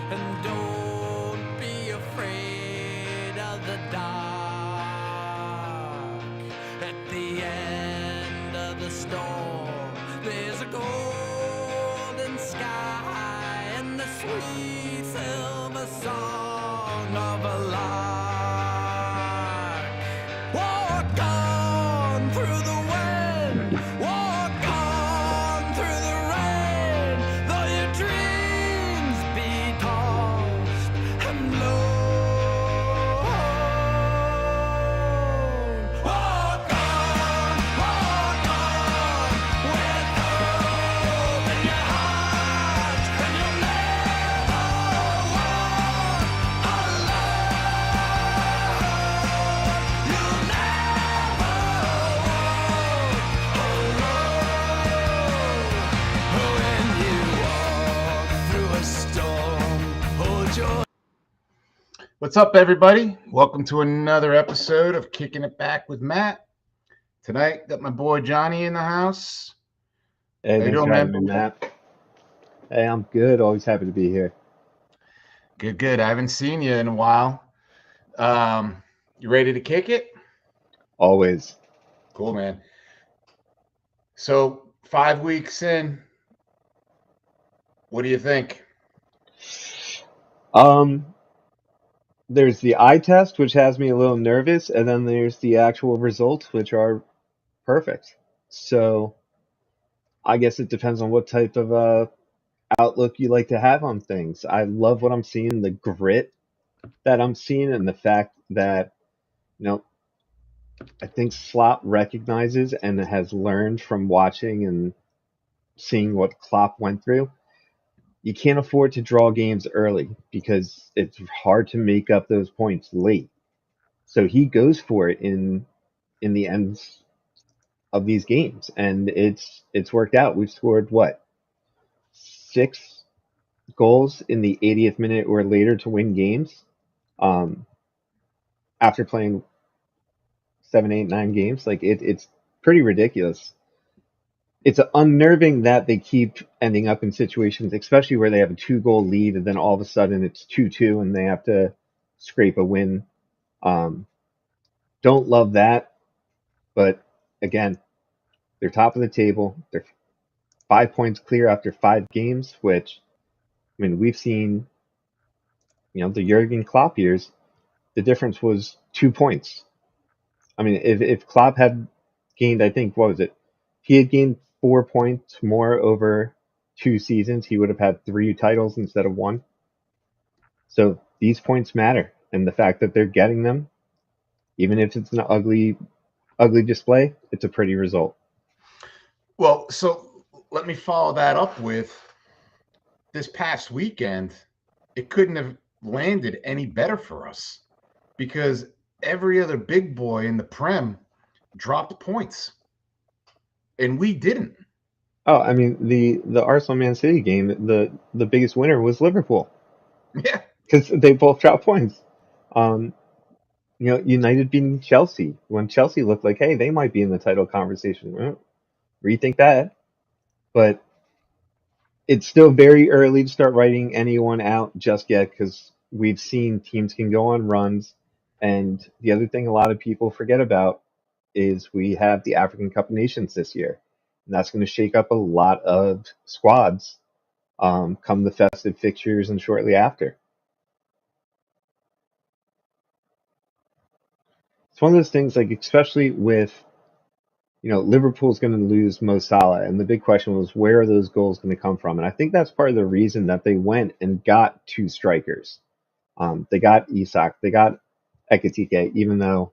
And don't be afraid of the dark. At the end of the storm, there's a golden sky and the sweet silver song of a lark. Walk on through the wind, walk on through the rain, though your dreams be tossed and blown. Walk on with hope in your heart, and you'll never walk alone. You'll never walk alone. When you walk through a storm, hold your What's up, everybody? Welcome to another episode of Kicking It Back with Matt. Tonight, got my boy Johnny in the house. Hey, How you thanks doing, for having man? me, Matt. Hey, I'm good. Always happy to be here. Good. I haven't seen you in a while. You ready to kick it? Always. Cool, man. So, 5 weeks in, what do you think? There's the eye test, which has me a little nervous, and then there's the actual results, which are perfect. So I guess it depends on what type of outlook you like to have on things. I love what I'm seeing, the grit that I'm seeing, and the fact that, you know, I think Slot recognizes and has learned from watching and seeing what Klopp went through. You can't afford to draw games early because it's hard to make up those points late. So he goes for it in the ends of these games, and it's worked out. We've scored what, 6 goals in the 80th minute or later to win games, um, after playing 7, 8, 9 games. Like it's pretty ridiculous. It's unnerving that they keep ending up in situations, especially where they have a 2 goal lead and then all of a sudden it's 2-2 and they have to scrape a win. Um, don't love that, but again, they're top of the table. They're 5 points clear after 5 games, which, I mean, we've seen, the Jurgen Klopp years, the difference was 2 points. I mean, if Klopp had gained, I think, what was it? If he had gained 4 points more over 2 seasons, he would have had 3 titles instead of one. So these points matter, and the fact that they're getting them, even if it's an ugly, ugly display, it's a pretty result. Well, so let me follow that up with this past weekend. It couldn't have landed any better for us because every other big boy in the Prem dropped points, and we didn't. Oh, I mean, the Arsenal Man City game, the biggest winner was Liverpool Yeah. because they both dropped points. Um, United beating Chelsea when Chelsea looked like, hey, they might be in the title conversation. Well, rethink that. But it's still very early to start writing anyone out just yet because we've seen teams can go on runs. And the other thing a lot of people forget about is we have the African Cup of Nations this year. And that's going to shake up a lot of squads, come the festive fixtures and shortly after. It's one of those things, like, especially with, Liverpool's going to lose Mo Salah. And the big question was, where are those goals going to come from? And I think that's part of the reason that they went and got 2 strikers. They got Isak, they got Ekitike, even though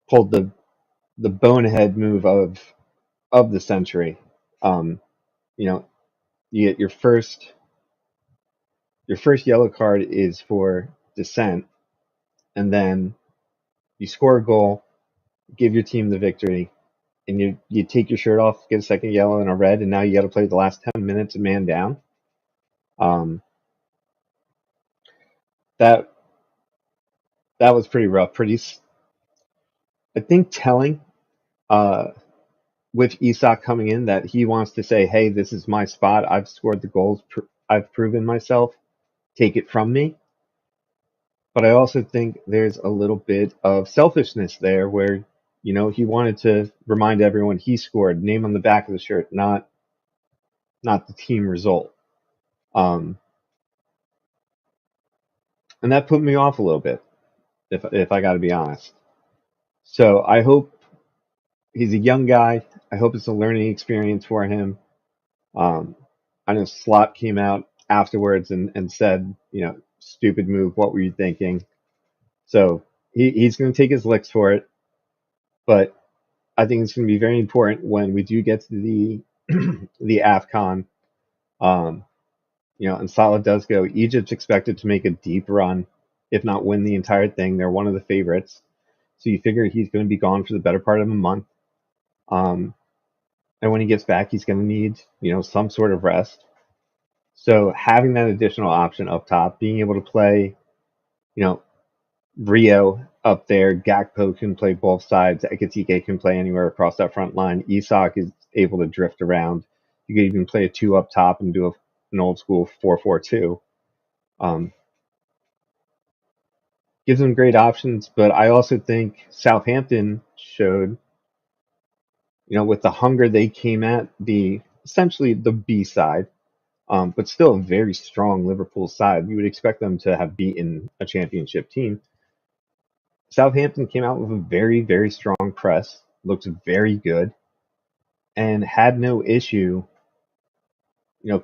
pulled the bonehead move of the century. Um, you know, you get your first yellow card is for dissent, and then you score a goal, give your team the victory, and you take your shirt off, get a second yellow and a red, and now you got to play the last 10 minutes a man down. Um, that that was pretty rough. I think, telling. Uh, with Isak coming in, that he wants to say, "Hey, this is my spot. I've scored the goals. I've proven myself. take it from me. But I also think there's a little bit of selfishness there where, he wanted to remind everyone he scored, name on the back of the shirt, not the team result. Um, and that put me off a little bit, if I got to be honest. So I hope he's a young guy. I hope it's a learning experience for him. I know Slot came out afterwards and said, stupid move. What were you thinking? So he's going to take his licks for it. But I think it's going to be very important when we do get to the AFCON. Um, and Salah does go. Egypt's expected to make a deep run, if not win the entire thing. They're one of the favorites. So you figure he's going to be gone for the better part of a month. And when he gets back, he's going to need, some sort of rest. So having that additional option up top, being able to play, Rio up there, Gakpo can play both sides, Ekitike can play anywhere across that front line, Isak is able to drift around. You could even play a 2 up top and do an old school 4-4-2. Gives them great options, but I also think Southampton showed, with the hunger they came at essentially the B side, but still a very strong Liverpool side. You would expect them to have beaten a championship team. Southampton came out with a very, very strong press, looked very good, and had no issue,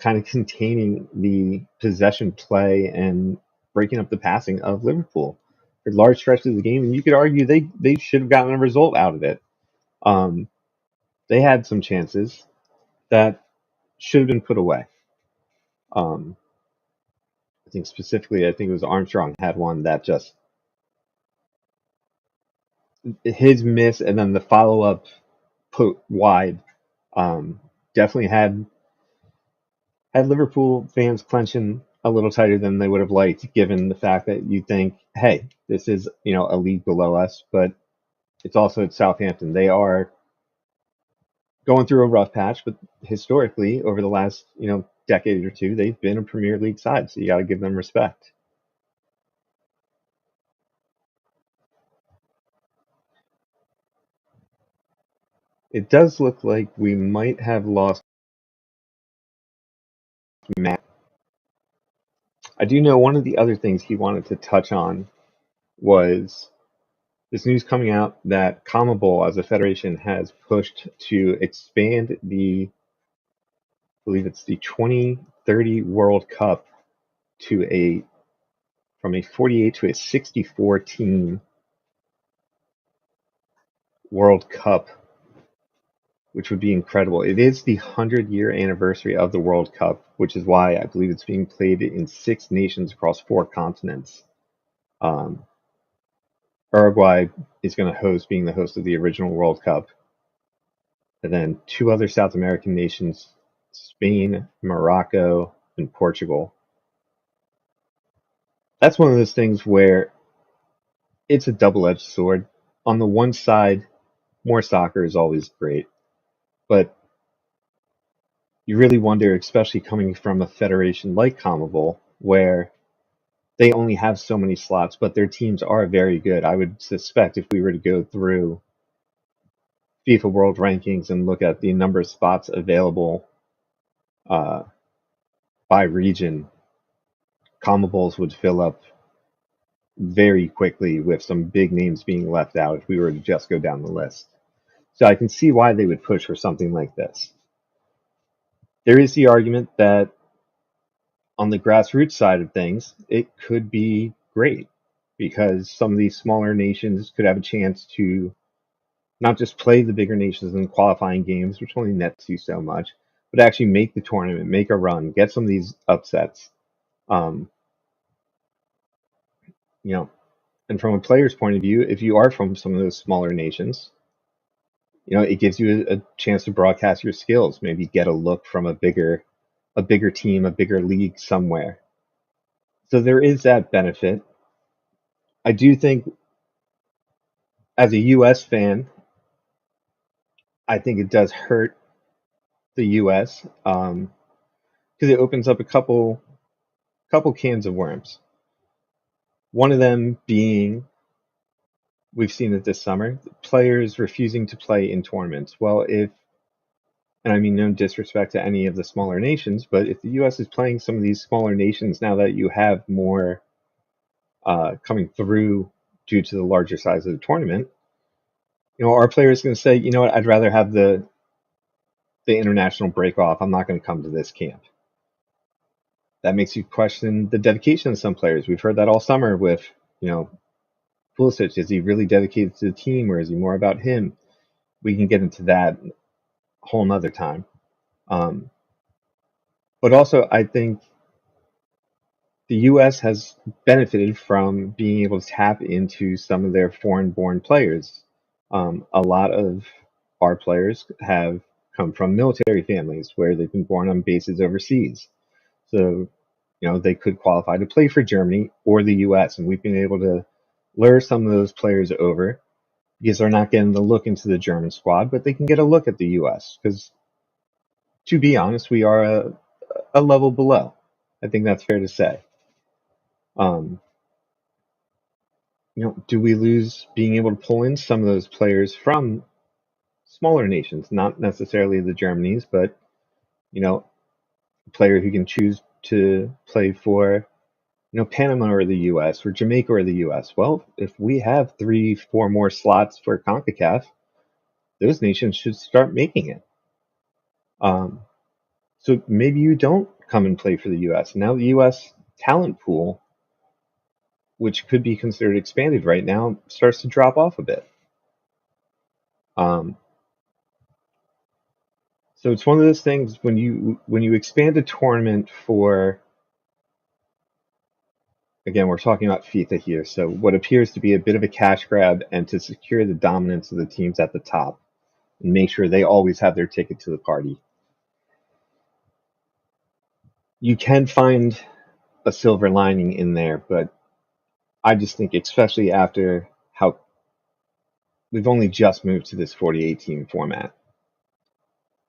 kind of containing the possession play and breaking up the passing of Liverpool for large stretches of the game. And you could argue they should have gotten a result out of it. They had some chances that should have been put away. I think it was Armstrong had one that just his miss and then the follow up put wide definitely had Liverpool fans clenching a little tighter than they would have liked, given the fact that you think, hey, this is a league below us, but it's also at Southampton. They are going through a rough patch, but historically, over the last decade or two, they've been a Premier League side, so you got to give them respect. It does look like we might have lost Matt. I do know one of the other things he wanted to touch on was this news coming out that CONMEBOL as a federation has pushed to expand I believe it's the 2030 World Cup from a 48 to a 64 team World Cup, which would be incredible. It is the 100-year anniversary of the World Cup, which is why I believe it's being played in 6 nations across 4 continents. Uruguay is going to host, being the host of the original World Cup. And then 2 other South American nations, Spain, Morocco, and Portugal. That's one of those things where it's a double-edged sword. On the one side, more soccer is always great. But you really wonder, especially coming from a federation like CONMEBOL, where they only have so many slots, but their teams are very good. I would suspect if we were to go through FIFA World Rankings and look at the number of spots available by region, CONMEBOLs would fill up very quickly with some big names being left out if we were to just go down the list. So I can see why they would push for something like this. There is the argument that on the grassroots side of things, it could be great because some of these smaller nations could have a chance to not just play the bigger nations in qualifying games, which only nets you so much, but actually make the tournament, make a run, get some of these upsets. And from a player's point of view, if you are from some of those smaller nations, it gives you a chance to broadcast your skills, maybe get a look from a bigger team, a bigger league somewhere. So there is that benefit. I do think, as a U.S. fan, I think it does hurt the U.S. Because it opens up a couple couple cans of worms. One of them being, we've seen it this summer, players refusing to play in tournaments. Well, and I mean no disrespect to any of the smaller nations, but if the U.S. is playing some of these smaller nations now that you have more coming through due to the larger size of the tournament, our players going to say, you know what, I'd rather have the international break off. I'm not going to come to this camp. That makes you question the dedication of some players. We've heard that all summer with, Pulisic. Is he really dedicated to the team, or is he more about him? We can get into that a whole nother time. But also, I think the U.S. has benefited from being able to tap into some of their foreign-born players. A lot of our players have come from military families where they've been born on bases overseas. So, they could qualify to play for Germany or the U.S., and we've been able to lure some of those players over because they're not getting the look into the German squad, but they can get a look at the U.S. because, to be honest, we are a level below. I think that's fair to say. Do we lose being able to pull in some of those players from smaller nations, not necessarily the Germanys, but a player who can choose to play for Panama or the U.S. or Jamaica or the U.S. Well, if we have 3-4 more slots for CONCACAF, those nations should start making it. So maybe you don't come and play for the U.S. Now the U.S. talent pool, which could be considered expanded right now, starts to drop off a bit. So it's one of those things when you expand a tournament for, again, we're talking about FIFA here, so what appears to be a bit of a cash grab and to secure the dominance of the teams at the top and make sure they always have their ticket to the party. You can find a silver lining in there, but I just think, especially after how we've only just moved to this 48 team format,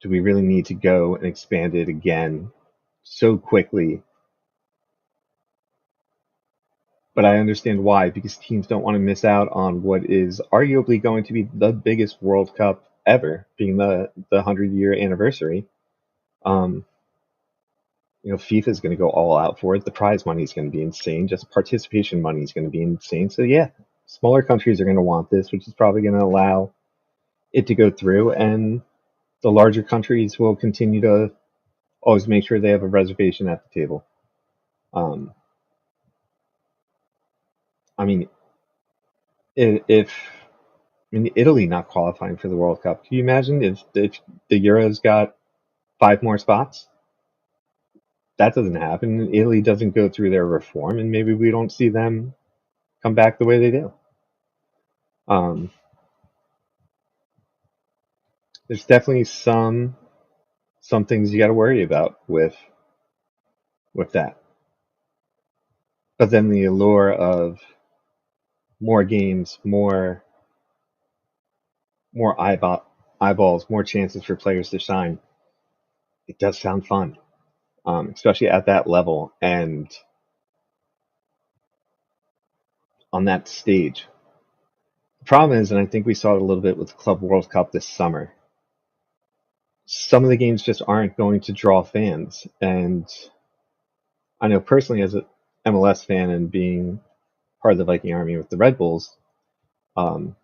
do we really need to go and expand it again so quickly? But I understand why, because teams don't want to miss out on what is arguably going to be the biggest World Cup ever, being the 100-year anniversary. FIFA is going to go all out for it. The prize money is going to be insane. Just participation money is going to be insane. So yeah, smaller countries are going to want this, which is probably going to allow it to go through, and the larger countries will continue to always make sure they have a reservation at the table. I mean, if Italy not qualifying for the World Cup, can you imagine if the Euros got 5 more spots? That doesn't happen. Italy doesn't go through their reform, and maybe we don't see them come back the way they do. There's definitely some things you got to worry about with that. But then the allure of more games, more eyeballs, more chances for players to shine. It does sound fun, especially at that level and on that stage. The problem is, and I think we saw it a little bit with the Club World Cup this summer, some of the games just aren't going to draw fans. And I know personally, as an MLS fan and being part of the Viking Army with the Red Bulls, when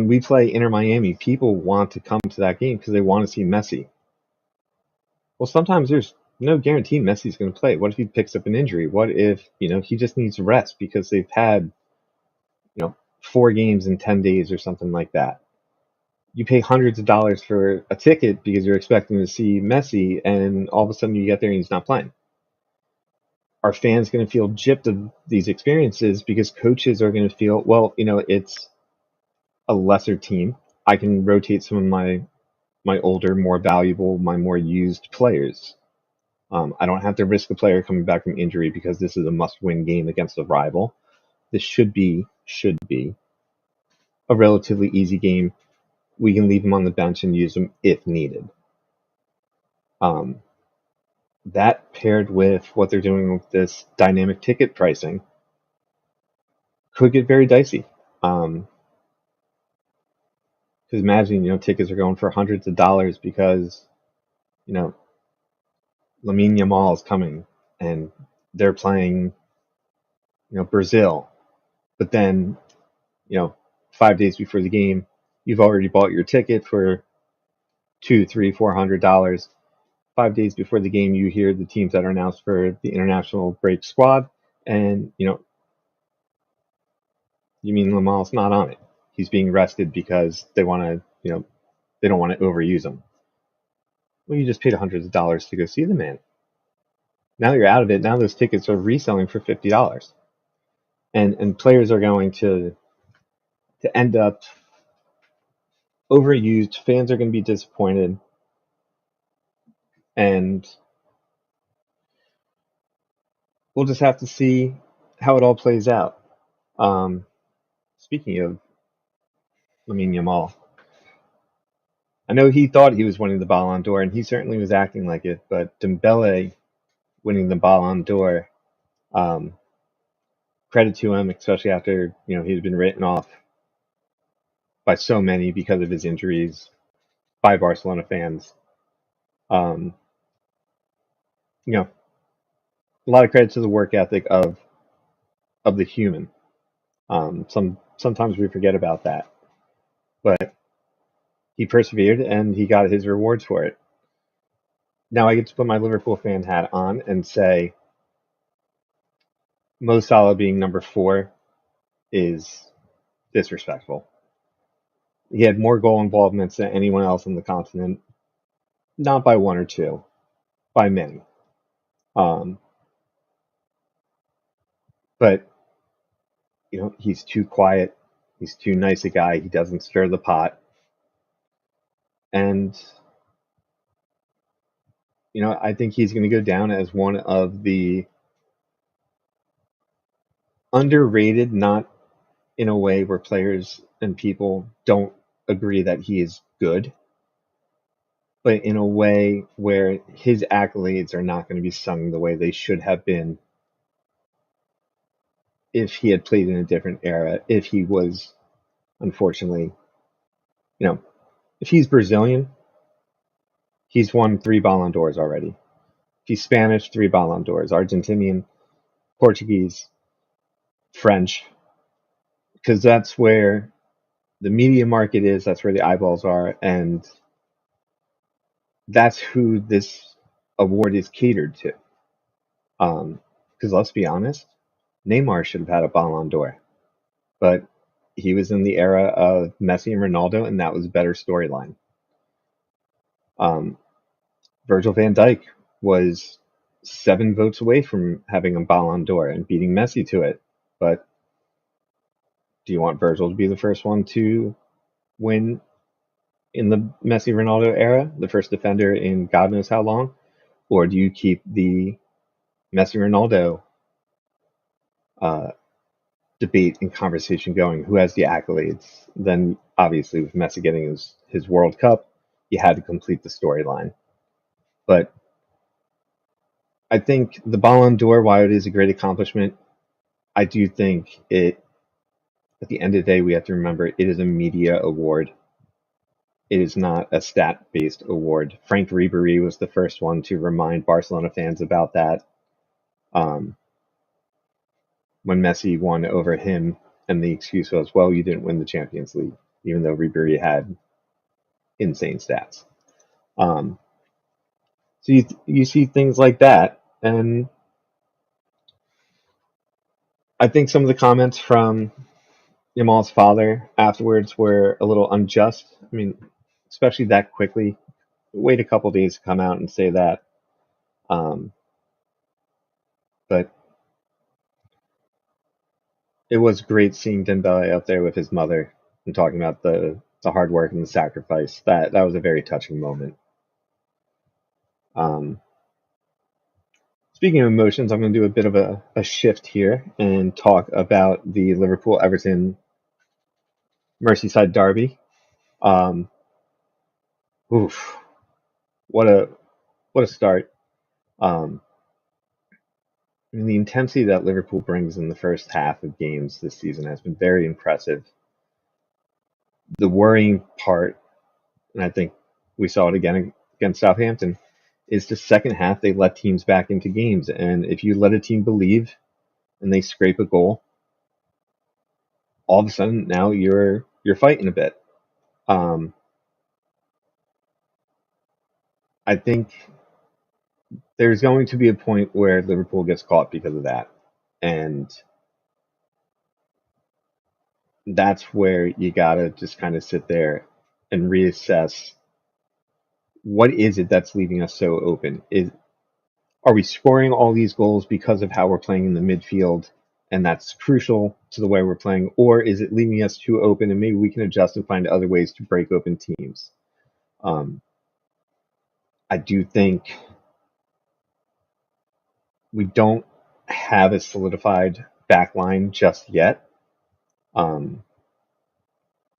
we play Inter Miami, people want to come to that game because they want to see Messi. Well, sometimes there's no guarantee Messi's going to play. What if he picks up an injury? What if, he just needs rest because they've had, 4 games in 10 days or something like that? You pay hundreds of dollars for a ticket because you're expecting to see Messi, and all of a sudden you get there and he's not playing. Are fans going to feel gypped of these experiences because coaches are going to feel, well, it's a lesser team. I can rotate some of my older, more valuable, my more used players. I don't have to risk a player coming back from injury because this is a must-win game against a rival. This should be a relatively easy game. We can leave him on the bench and use him if needed. that paired with what they're doing with this dynamic ticket pricing could get very dicey. Because imagine, tickets are going for hundreds of dollars because, you know, Lamine Yamal is coming and they're playing, Brazil. But then, you know, 5 days before the game, you've already bought your ticket for $200, $300, $400. 5 days before the game, you hear the teams that are announced for the international break squad, and you mean Lamal's not on it. He's being rested because they want to, they don't want to overuse him. Well, you just paid hundreds of dollars to go see the man. Now you're out of it. Now those tickets are reselling for $50, and players are going to end up overused. Fans are going to be disappointed, and we'll just have to see how it all plays out. Speaking of Lamine Yamal, I know he thought he was winning the Ballon d'Or, and he certainly was acting like it. But Dembele winning the Ballon d'Or, um, credit to him, especially after he'd been written off by so many because of his injuries by Barcelona fans. Um, you know, a lot of credit to the work ethic of the human. Sometimes we forget about that, but he persevered and he got his rewards for it. Now I get to put my Liverpool fan hat on and say Mo Salah being number 4 is disrespectful. He had more goal involvements than anyone else on the continent, not by one or two, by many. Um, but he's too quiet. He's too nice a guy. He doesn't stir the pot. And I think he's going to go down as one of the underrated, not in a way where players and people don't agree that he is good, but in a way where his accolades are not going to be sung the way they should have been if he had played in a different era, if he was, unfortunately, if he's Brazilian, he's won 3 Ballon d'Ors already. If he's Spanish, 3 Ballon d'Ors. Argentinian, Portuguese, French, because that's where the media market is, that's where the eyeballs are, and that's who this award is catered to. Because let's be honest, Neymar should have had a Ballon d'Or, but he was in the era of Messi and Ronaldo, and that was a better storyline. Virgil van Dijk was 7 votes away from having a Ballon d'Or and beating Messi to it. But do you want Virgil to be the first one to win in the Messi Ronaldo era, the first defender in God knows how long? Or do you keep the Messi Ronaldo debate and conversation going? Who has the accolades? Then obviously with Messi getting his World Cup, you had to complete the storyline. But I think the Ballon d'Or, while it is a great accomplishment, I do think at the end of the day, we have to remember it is a media award. It is not a stat-based award. Frank Ribery was the first one to remind Barcelona fans about that when Messi won over him, and the excuse was, well, you didn't win the Champions League, even though Ribery had insane stats. So you see things like that, and I think some of the comments from Yamal's father afterwards were a little unjust. I mean, especially that quickly. Wait a couple days to come out and say that. But it was great seeing Dembele up there with his mother and talking about the hard work and the sacrifice. That was a very touching moment. Speaking of emotions, I'm going to do a bit of a shift here and talk about the Liverpool Everton Merseyside Derby. Oof, what a start! Um, I mean, the intensity that Liverpool brings in the first half of games this season has been very impressive. The worrying part, and I think we saw it again against Southampton, is the second half they let teams back into games. And if you let a team believe and they scrape a goal, all of a sudden now you're fighting a bit. I think there's going to be a point where Liverpool gets caught because of that. And that's where you gotta just kind of sit there and reassess what is it that's leaving us so open? Are we scoring all these goals because of how we're playing in the midfield and that's crucial to the way we're playing, or is it leaving us too open and maybe we can adjust and find other ways to break open teams? I do think we don't have a solidified back line just yet. Virgil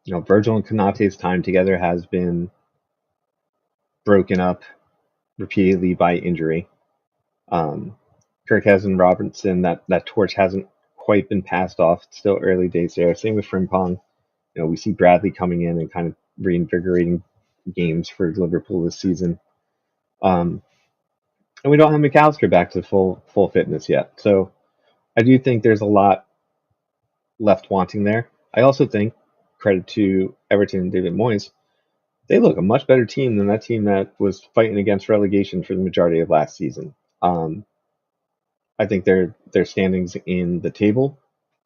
and Konate's time together has been broken up repeatedly by injury. Kirkes and Robertson, that torch hasn't quite been passed off. It's still early days there. Same with Frimpong. We see Bradley coming in and kind of reinvigorating games for Liverpool this season. And we don't have McAllister back to full fitness yet. So I do think there's a lot left wanting there. I also think, credit to Everton and David Moyes, they look a much better team than that team that was fighting against relegation for the majority of last season. I think their standings in the table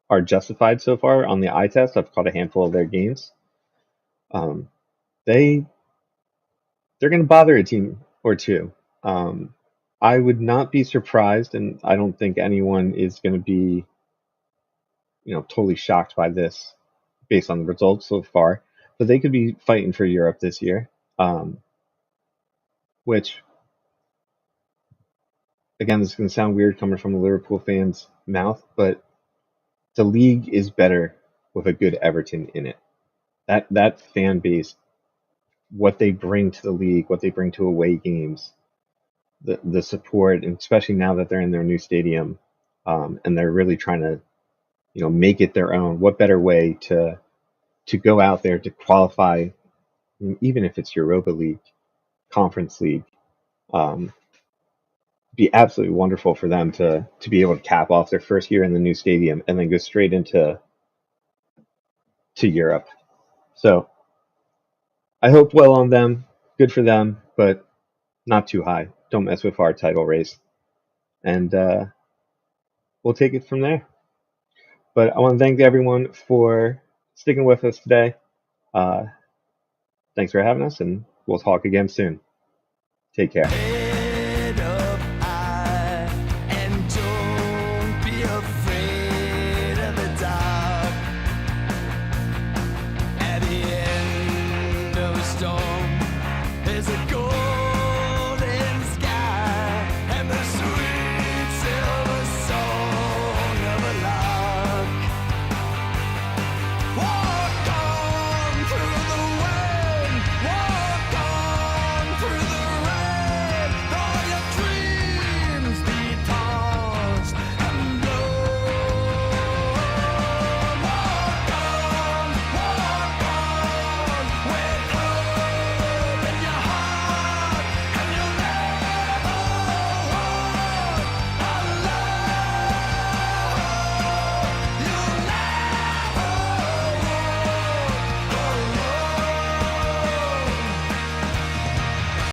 are justified so far on the eye test. I've caught a handful of their games. They're going to bother a team or two. I would not be surprised, and I don't think anyone is going to be, totally shocked by this based on the results so far. But they could be fighting for Europe this year, which, again, this is going to sound weird coming from a Liverpool fan's mouth, but the league is better with a good Everton in it. That fan base, what they bring to the league, what they bring to away games, the support, and especially now that they're in their new stadium, and they're really trying to, make it their own. What better way to go out there to qualify, even if it's Europa League, Conference League, be absolutely wonderful for them to be able to cap off their first year in the new stadium and then go straight into Europe. So I hope well on them. Good for them, but not too high. Don't mess with our title race. And we'll take it from there. But I want to thank everyone for sticking with us today. Thanks for having us, and we'll talk again soon. Take care.